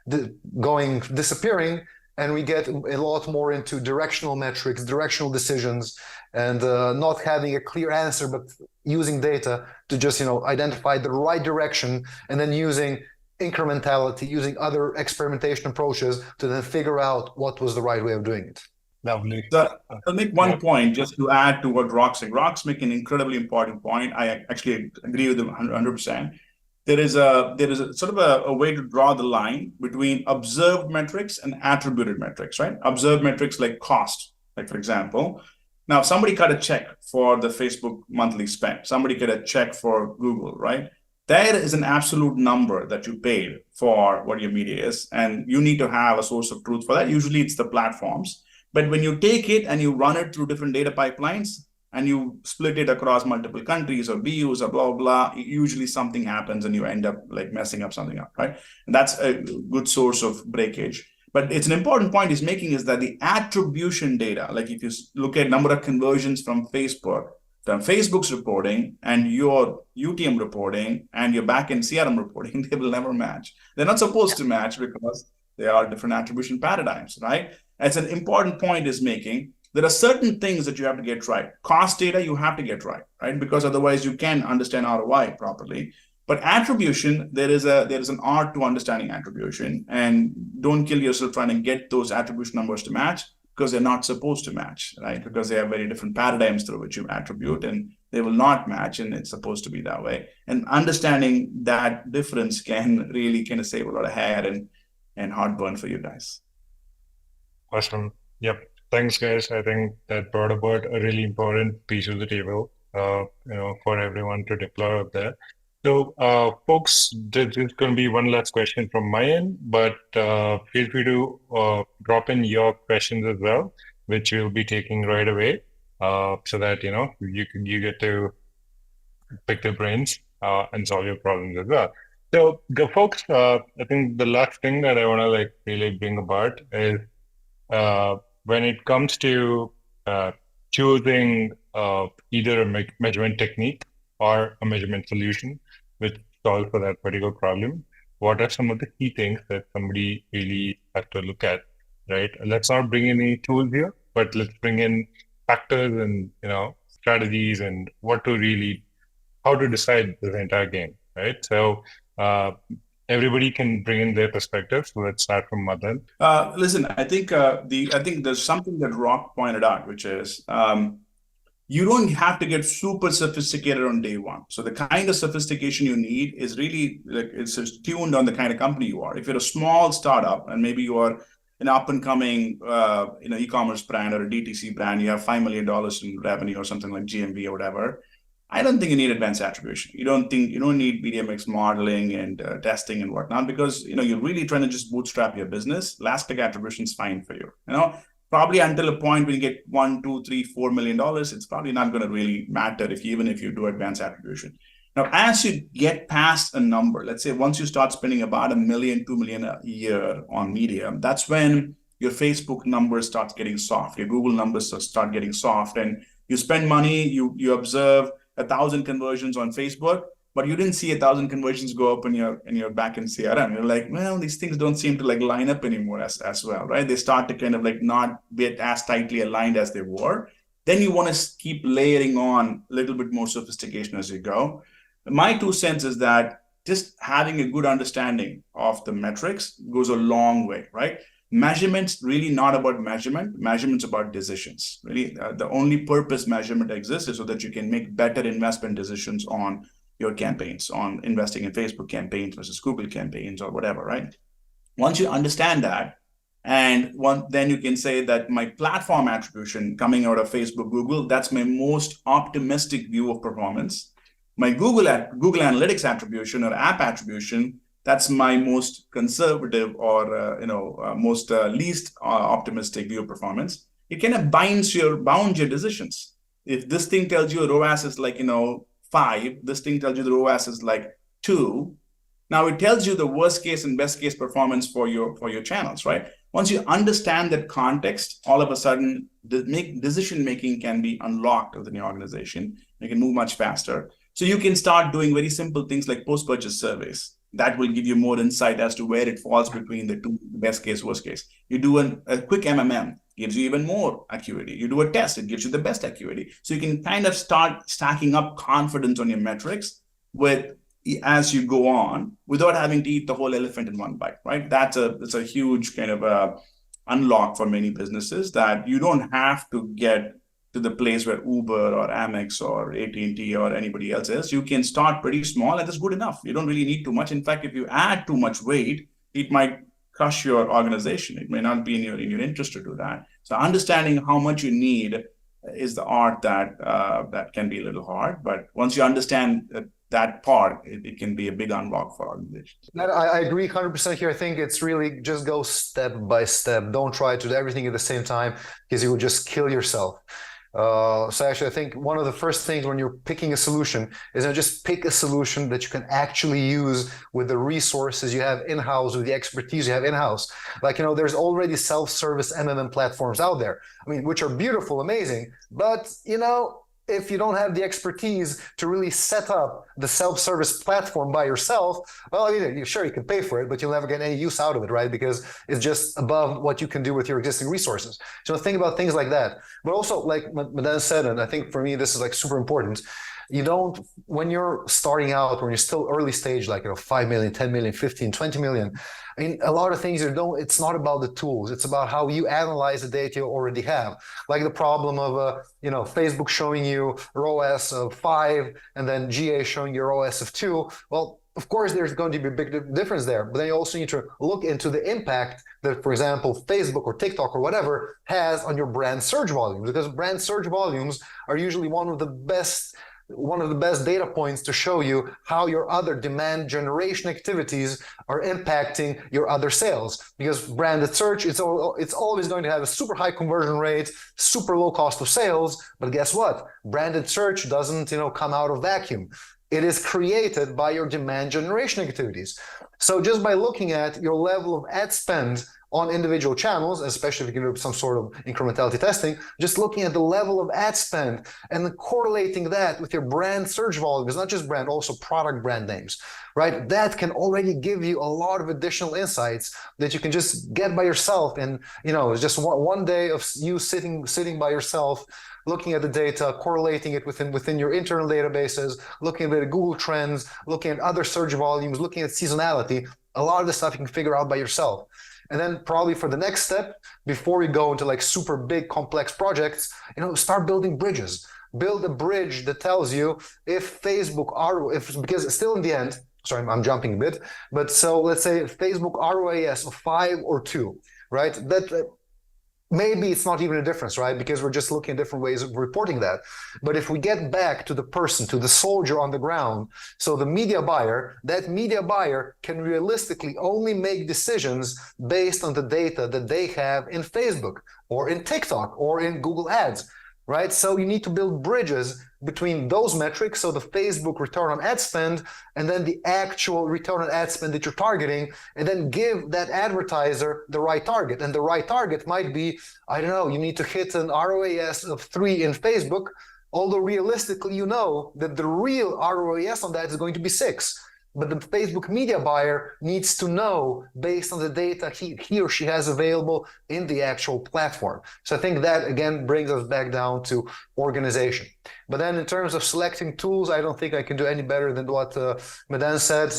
disappearing, and we get a lot more into directional metrics, directional decisions, and not having a clear answer, but using data to just identify the right direction, and then using incrementality, using other experimentation approaches to then figure out what was the right way of doing it. Lovely. So I'll make one point just to add to what Rock's saying. Rock's making an incredibly important point. I actually agree with him 100%. There is a sort of a way to draw the line between observed metrics and attributed metrics, right? Observed metrics like cost, like for example, now somebody cut a check for the Facebook monthly spend. Somebody cut a check for Google, right? There is an absolute number that you paid for what your media is, and you need to have a source of truth for that. Usually it's the platforms. But when you take it and you run it through different data pipelines and you split it across multiple countries or BUs or blah, blah, usually something happens and you end up like messing up something up, right? And that's a good source of breakage. But it's an important point he's making is that the attribution data, like if you look at number of conversions from Facebook's reporting and your UTM reporting and your backend CRM reporting, they will never match. They're not supposed to match because they are different attribution paradigms, right? It's an important point is making. There are certain things that you have to get right. Cost data, you have to get right? Because otherwise you can understand ROI properly. But attribution, there is an art to understanding attribution, and don't kill yourself trying to get those attribution numbers to match, because they're not supposed to match, right? Because they have very different paradigms through which you attribute, and they will not match, and it's supposed to be that way. And understanding that difference can really kind of save a lot of hair and heartburn for you guys. Awesome. Yep. Thanks, guys. I think that brought about a really important piece of the table, for everyone to deploy up there. So, folks, there's going to be one last question from my end, but feel free to drop in your questions as well, which we'll be taking right away, so that you get to pick their brains and solve your problems as well. So, folks, I think the last thing that I want to really bring about is when it comes to choosing either a measurement technique or a measurement solution which solves for that particular problem, what are some of the key things that somebody really has to look at, right? Let's not bring in any tools here, but let's bring in factors and strategies and how to decide this entire game, right? So everybody can bring in their perspective. So let's start from Madan. Listen, I think there's something that Rock pointed out, which is you don't have to get super sophisticated on day one. So the kind of sophistication you need is really it's just tuned on the kind of company you are. If you're a small startup and maybe you are an up and coming e-commerce brand or a DTC brand, you have $5 million in revenue or something like GMV or whatever, I don't think you need advanced attribution. You don't need media mix modeling and testing and whatnot, because you're really trying to just bootstrap your business. Last click attribution is fine for you. Probably until a point when you get $1, $2, $3, $4 million, it's probably not going to really matter even if you do advanced attribution. Now, as you get past a number, let's say once you start spending about $1 million, $2 million a year on media, that's when your Facebook numbers start getting soft, your Google numbers start getting soft, and you spend money, you observe 1,000 conversions on Facebook, but you didn't see 1,000 conversions go up in your backend CRM. You're like, well, these things don't seem to line up anymore as well, right? They start to kind of not get as tightly aligned as they were. Then you want to keep layering on a little bit more sophistication as you go. My 2 cents is that just having a good understanding of the metrics goes a long way, right? Measurement's really not about measurement. Measurement's about decisions. Really, the only purpose measurement exists is so that you can make better investment decisions on your campaigns, on investing in Facebook campaigns versus Google campaigns or whatever, right? Once you understand that, then you can say that my platform attribution coming out of Facebook, Google, that's my most optimistic view of performance. My Google Analytics attribution or app attribution, that's my most conservative or most least optimistic view of performance. It kind of bounds your decisions. If this thing tells you ROAS is 5, this thing tells you the ROAS is 2. Now it tells you the worst case and best case performance for your channels, right? Once you understand that context, all of a sudden decision making can be unlocked within your organization. You can move much faster. So you can start doing very simple things like post-purchase surveys. That will give you more insight as to where it falls between the two, best case, worst case. You do a quick MMM, gives you even more acuity. You do a test, it gives you the best acuity. So you can kind of start stacking up confidence on your metrics as you go on without having to eat the whole elephant in one bite, right? That's a huge kind of unlock for many businesses, that you don't have to get to the place where Uber or Amex or AT&T or anybody else is. You can start pretty small and that's good enough. You don't really need too much. In fact, if you add too much weight, it might crush your organization. It may not be in your interest to do that. So understanding how much you need is the art that can be a little hard. But once you understand that part, it can be a big unlock for organizations. I agree 100% here. I think it's really just go step by step. Don't try to do everything at the same time, because you will just kill yourself. So actually, I think one of the first things when you're picking a solution is just pick a solution that you can actually use with the resources you have in-house, with the expertise you have in-house. There's already self-service MMM platforms out there, which are beautiful, amazing, but if you don't have the expertise to really set up the self-service platform by yourself, well, sure, you can pay for it, but you'll never get any use out of it, right? Because it's just above what you can do with your existing resources. So think about things like that. But also, like Madan said, and I think for me, this is super important, You don't, when you're starting out, when you're still early stage, like 5 million, 10 million, 15, 20 million, I mean, a lot of things it's not about the tools. It's about how you analyze the data you already have. Like the problem of, Facebook showing you ROAS of 5 and then GA showing you ROAS of 2. Well, of course, there's going to be a big difference there, but then you also need to look into the impact that, for example, Facebook or TikTok or whatever has on your brand search volumes, because brand search volumes are usually one of the best data points to show you how your other demand generation activities are impacting your other sales. Because branded search, it's always going to have a super high conversion rate, super low cost of sales, but guess what? Branded search doesn't, come out of vacuum. It is created by your demand generation activities. So just by looking at your level of ad spend on individual channels, especially if you can do some sort of incrementality testing, just looking at the level of ad spend and then correlating that with your brand search volume, it's not just brand, also product brand names, right? That can already give you a lot of additional insights that you can just get by yourself. And, it's just one day of you sitting by yourself, looking at the data, correlating it within your internal databases, looking at the Google Trends, looking at other search volumes, looking at seasonality. A lot of the stuff you can figure out by yourself. And then probably for the next step, before you go into like super big complex projects, start building bridges. Build a bridge that tells you if Facebook because still in the end, sorry, I'm jumping a bit, but so let's say Facebook ROAS of 5 or 2, right? That maybe it's not even a difference, right? Because we're just looking at different ways of reporting that. But if we get back to the person, to the soldier on the ground, so the media buyer, that media buyer can realistically only make decisions based on the data that they have in Facebook or in TikTok or in Google Ads, right? So you need to build bridges between those metrics, so the Facebook return on ad spend, and then the actual return on ad spend that you're targeting, and then give that advertiser the right target. And the right target might be, I don't know, you need to hit an ROAS of 3 in Facebook, although realistically, that the real ROAS on that is going to be 6. But the Facebook media buyer needs to know based on the data he or she has available in the actual platform. So I think that, again, brings us back down to organization. But then in terms of selecting tools, I don't think I can do any better than what Madan said.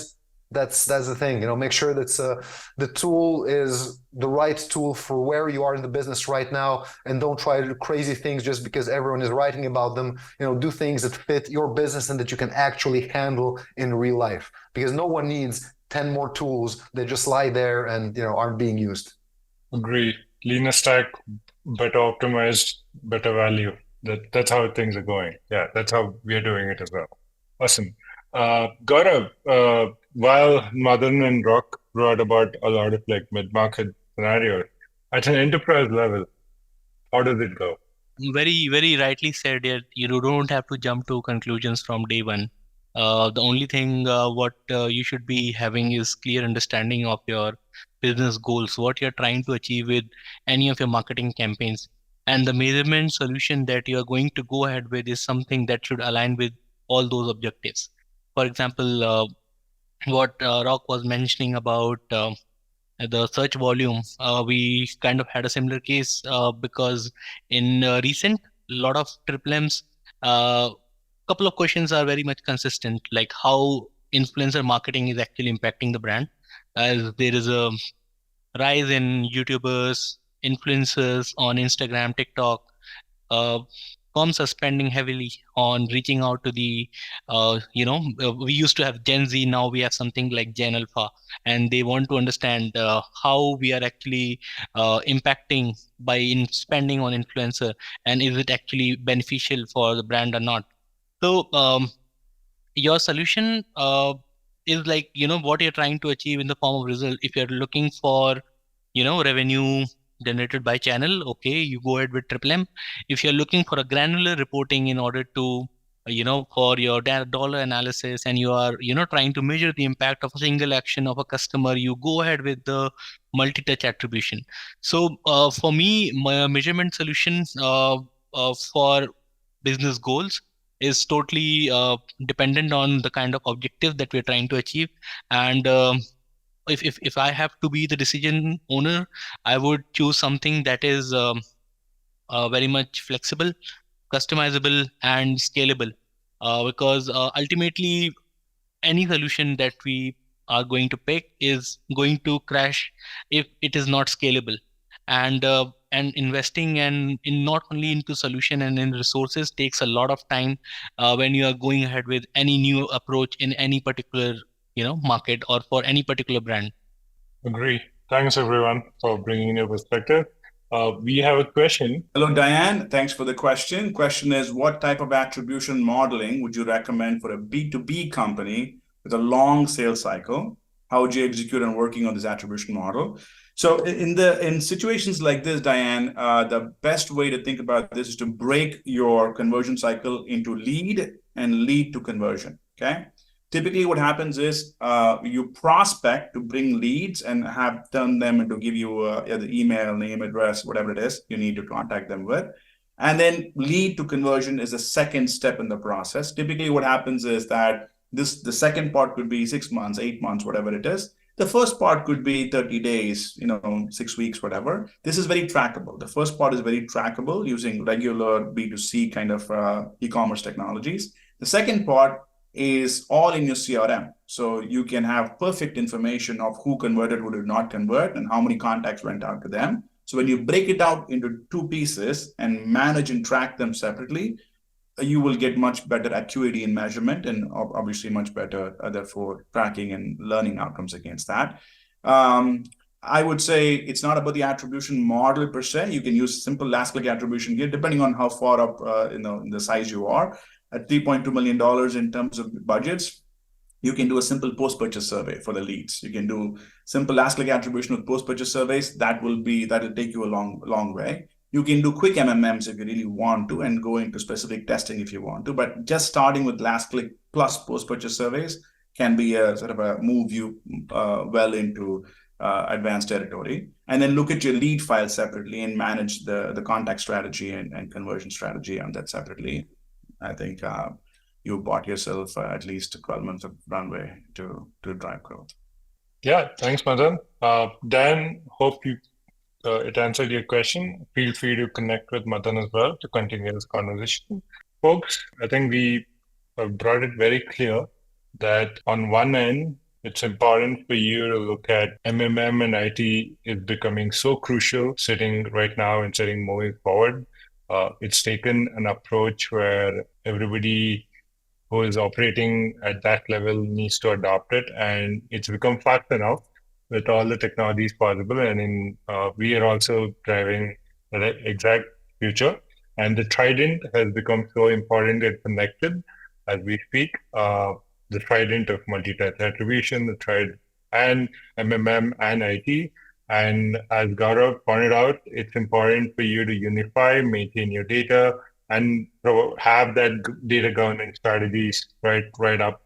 That's the thing, make sure that the tool is the right tool for where you are in the business right now, and don't try to do crazy things just because everyone is writing about them. Do things that fit your business and that you can actually handle in real life, because no one needs 10 more tools that just lie there and aren't being used. Agree. Leaner stack, better optimized, better value. That's how things are going. Yeah, that's how we're doing it as well. Awesome. Gaurav, while Madan and Rock brought about a lot of like mid-market scenarios, at an enterprise level, how does it go? Very, very rightly said. You don't have to jump to conclusions from day one. The only thing what you should be having is clear understanding of your business goals, what you're trying to achieve with any of your marketing campaigns. And the measurement solution that you're going to go ahead with is something that should align with all those objectives. For example, what Rock was mentioning about the search volume, we kind of had a similar case because in recent lot of triple M's, couple of questions are very much consistent, like how influencer marketing is actually impacting the brand, as there is a rise in YouTubers, influencers on Instagram, TikTok. Firms are spending heavily on reaching out to the, we used to have Gen Z, now we have something like Gen Alpha, and they want to understand how we are actually impacting by spending on influencer, and is it actually beneficial for the brand or not. So your solution is like, what you're trying to achieve in the form of result. If you're looking for, revenue generated by channel, okay, you go ahead with triple M. If you're looking for a granular reporting in order to, for your dollar analysis, and you are, trying to measure the impact of a single action of a customer, you go ahead with the multi-touch attribution. So for me, my measurement solution for business goals is totally dependent on the kind of objective that we're trying to achieve. And if I have to be the decision owner, I would choose something that is very much flexible, customizable, and scalable. because ultimately any solution that we are going to pick is going to crash if it is not scalable. And investing and in not only into solution and in resources takes a lot of time when you are going ahead with any new approach in any particular market or for any particular brand. Agree. Thanks everyone for bringing your perspective. We have a question. Hello, Diane. Thanks for the question. Question is, what type of attribution modeling would you recommend for a B2B company with a long sales cycle? How would you execute on working on this attribution model? So in situations like this, Diane, the best way to think about this is to break your conversion cycle into lead and lead to conversion, okay? Typically what happens is you prospect to bring leads and have turn them into give you the email, name, address, whatever it is you need to contact them with. And then lead to conversion is the second step in the process. Typically what happens is that the second part could be 6 months, 8 months, whatever it is. The first part could be 30 days, 6 weeks, whatever. This is very trackable. The first part is very trackable using regular B2C kind of e-commerce technologies. The second part is all in your CRM. So you can have perfect information of who converted, who did not convert, and how many contacts went out to them. So when you break it out into 2 pieces and manage and track them separately, you will get much better acuity in measurement and obviously much better, therefore, tracking and learning outcomes against that. I would say it's not about the attribution model per se. You can use simple last click attribution here, depending on how far up in the size you are. At $3.2 million in terms of budgets, you can do a simple post-purchase survey for the leads. You can do simple last click attribution with post-purchase surveys. That'll take you a long way. You can do quick MMMs if you really want to and go into specific testing if you want to. But just starting with last click plus post-purchase surveys can be a sort of a move you well into advanced territory. And then look at your lead file separately and manage the contact strategy and conversion strategy on that separately. I think you bought yourself at least 12 months of runway to drive growth. Yeah, thanks, Madan. Dan, hope it answered your question. Feel free to connect with Madan as well to continue this conversation. Folks, I think we have brought it very clear that on one end, it's important for you to look at MMM and IT is becoming so crucial sitting right now and sitting moving forward. It's taken an approach where everybody who is operating at that level needs to adopt it, and it's become fast enough with all the technologies possible. And we are also driving the exact future. And the trident has become so important and connected as we speak. The trident of multi-touch attribution, the trident and MMM and IT. And as Gaurav pointed out, it's important for you to unify, maintain your data, and have that data governance strategies right up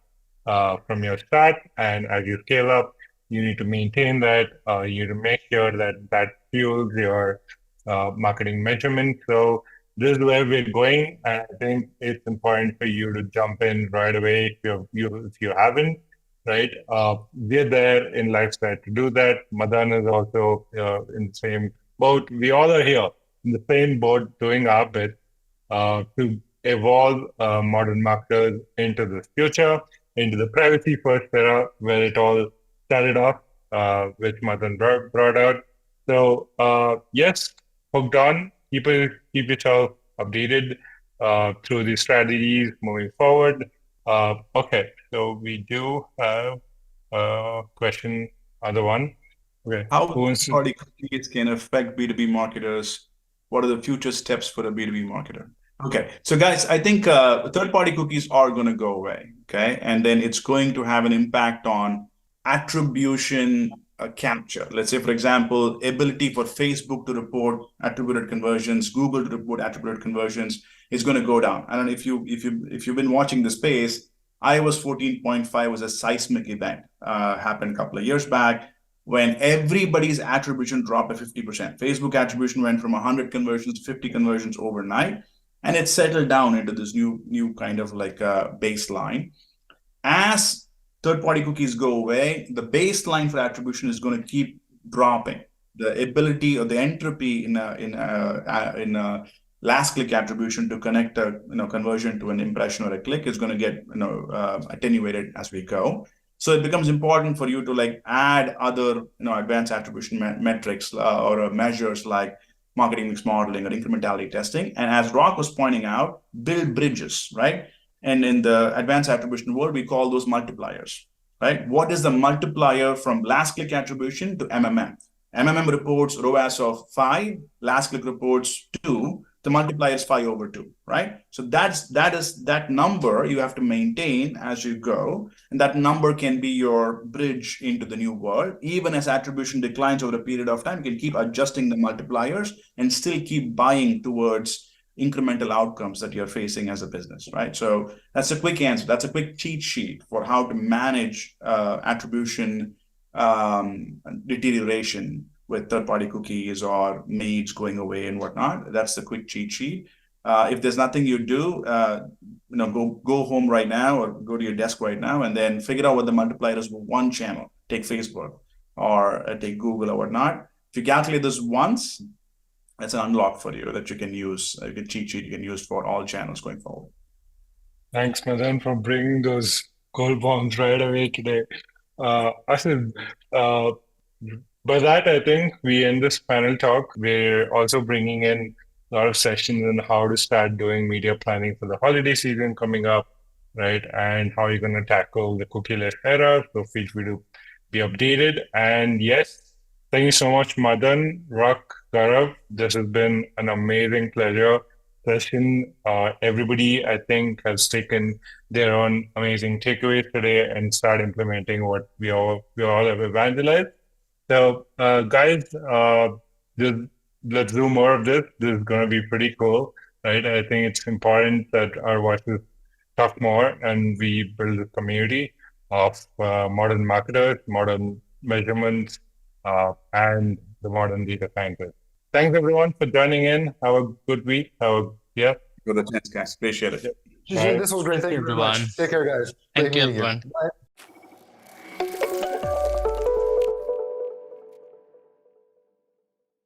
from your start. And as you scale up, you need to maintain that. You need to make sure that fuels your marketing measurement. So this is where we're going. And I think it's important for you to jump in right away if you haven't. Right, we're there in Lifesight to do that. Madan is also in the same boat. We all are here in the same boat, doing our bit to evolve modern marketers into this future, into the privacy first era, where it all started off, which Madan brought out. So yes, hooked on. Keep yourself updated through these strategies moving forward. Okay, so we do have a question, other one. Okay. How third-party cookies can affect B2B marketers? What are the future steps for a B2B marketer? Okay, so guys, I think third-party cookies are going to go away, okay? And then it's going to have an impact on attribution capture. Let's say, for example, ability for Facebook to report attributed conversions, Google to report attributed conversions is going to go down. I don't know if you've been watching the space. iOS 14.5 was a seismic event, happened a couple of years back when everybody's attribution dropped by 50%. Facebook attribution went from 100 conversions to 50 conversions overnight, and it settled down into this new kind of like baseline. As third-party cookies go away, the baseline for attribution is going to keep dropping. The ability or the entropy in last click attribution to connect a conversion to an impression or a click is going to get attenuated as we go. So it becomes important for you to like add other advanced attribution metrics or measures like marketing mix modeling or incrementality testing. And as Rock was pointing out, build bridges, right? And in the advanced attribution world, we call those multipliers, right? What is the multiplier from last click attribution to MMM? MMM reports ROAS of 5, last click reports 2. The multiplier is 5 over 2, right? So that number you have to maintain as you go, and that number can be your bridge into the new world. Even as attribution declines over a period of time, you can keep adjusting the multipliers and still keep buying towards incremental outcomes that you're facing as a business, right? So that's a quick answer. That's a quick cheat sheet for how to manage attribution deterioration with third-party cookies or needs going away and whatnot. That's the quick cheat sheet. If there's nothing you do, go home right now or go to your desk right now and then figure out what the multiplier is for one channel. Take Facebook or take Google or whatnot. If you calculate this once, that's an unlock for you that you can use, a cheat sheet you can use for all channels going forward. Thanks, Madan, for bringing those gold bombs right away today. Asid, by that, I think we end this panel talk. We're also bringing in a lot of sessions on how to start doing media planning for the holiday season coming up, right? And how you're going to tackle the cookieless era. So feel free to be updated. And yes, thank you so much, Madan, Rock, Gaurav. This has been an amazing pleasure session. Everybody, I think, has taken their own amazing takeaways today and start implementing what we all have evangelized. So, guys, let's do more of this. This is going to be pretty cool, right? I think it's important that our voices talk more and we build a community of modern marketers, modern measurements, and the modern data scientists. Thanks, everyone, for joining in. Have a good week. Good chance, guys. Appreciate it. This was great. Thank you very much. Take care, guys. Thank you, everyone. Bye.